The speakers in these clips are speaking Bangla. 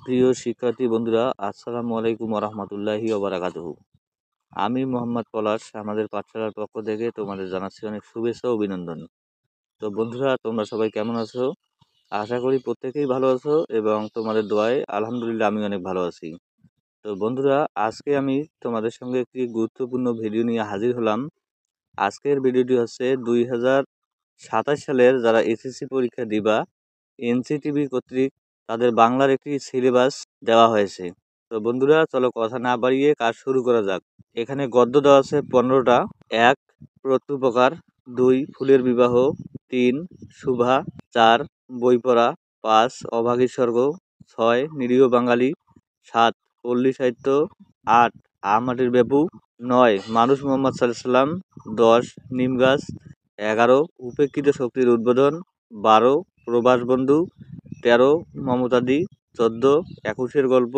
প্রিয় শিক্ষার্থী বন্ধুরা, আসসালামু আলাইকুম রহমতুল্লাহি ওবারাকাতুহু। আমি মোহাম্মদ পলাশ, আমাদের পাঠশালার পক্ষ থেকে তোমাদের জানাচ্ছি অনেক শুভেচ্ছা ও অভিনন্দন। তো বন্ধুরা, তোমরা সবাই কেমন আছো? আশা করি প্রত্যেকেই ভালো আছো এবং তোমাদের দোয়ায় আলহামদুলিল্লাহ আমি অনেক ভালো আছি। তো বন্ধুরা, আজকে আমি তোমাদের সঙ্গে একটি গুরুত্বপূর্ণ ভিডিও নিয়ে হাজির হলাম। আজকের ভিডিওটি হচ্ছে 2027 সালের যারা এসএসসি পরীক্ষা দিবা, এনসিটিভি কর্তৃক তাদের বাংলার একটি সিলেবাস দেওয়া হয়েছে। তো বন্ধুরা, চলো কথা না বাড়িয়ে কাজ শুরু করা যাক। এখানে গদ্য দেওয়া আছে 15টা। 1 প্রত্যুপকার, 2 ফুলের বিবাহ, 3 শুভা, 4 বই পড়া, 5 অভাগীর স্বর্গ, 6 নিরীহ বাঙালি, 7 পল্লী সাহিত্য, 8 আহমাটির বেপু, 9 মানুষ মোহাম্মদ সাল্লাম, 10 নিম গাছ, 11 উপেক্ষিত শক্তির উদ্বোধন, 12 প্রবাস বন্ধু, 13 মমতাদি, 14 একুশের গল্প,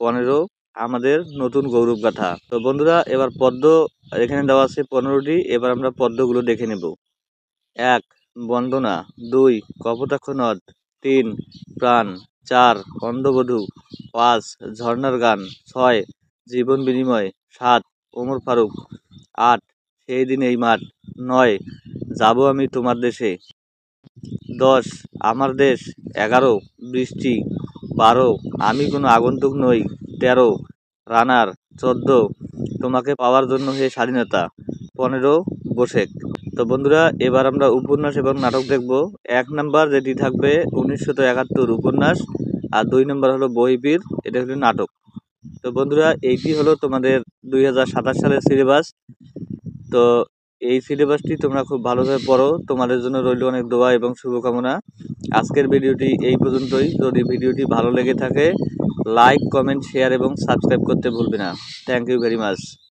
15 আমাদের নতুন গৌরব গাথা। তো বন্ধুরা, এবার পদ্য এখানে দেওয়া আছে 15টি। এবার আমরা পদ্যগুলো দেখে নেব। 1 বন্দনা, 2 কপোতাক্ষ নদ, 3 প্রাণ, 4 অন্ধবধূ, 5 ঝর্ণার গান, 6 জীবন বিনিময়, 7 ওমর ফারুক, 8 সেই দিন এই মাঠ, 9 যাব আমি তোমার দেশে, 10 আমার দেশ, 11 বৃষ্টি, 12 আমি কোনো আগন্তুক নই, 13 রানার, 14 তোমাকে পাওয়ার জন্য হে স্বাধীনতা, 15 বোশেক। তো বন্ধুরা, এবার আমরা উপন্যাস এবং নাটক দেখব। 1 নাম্বার যেটি থাকবে 1971 উপন্যাস, আর 2 নাম্বার হলো বহিবীর, এটা হলো নাটক। তো বন্ধুরা, এইটি হলো তোমাদের 2027 সালের সিলেবাস। তো এই সিলেবাসটি তোমরা খুব ভালোভাবে পড়ো। তোমাদের জন্য রইল অনেক দোয়া এবং শুভকামনা। আজকের ভিডিওটি এই পর্যন্তই। যদি ভিডিওটি ভালো লেগে থাকে, লাইক, কমেন্ট, শেয়ার এবং সাবস্ক্রাইব করতে ভুলবে না। Thank you very much.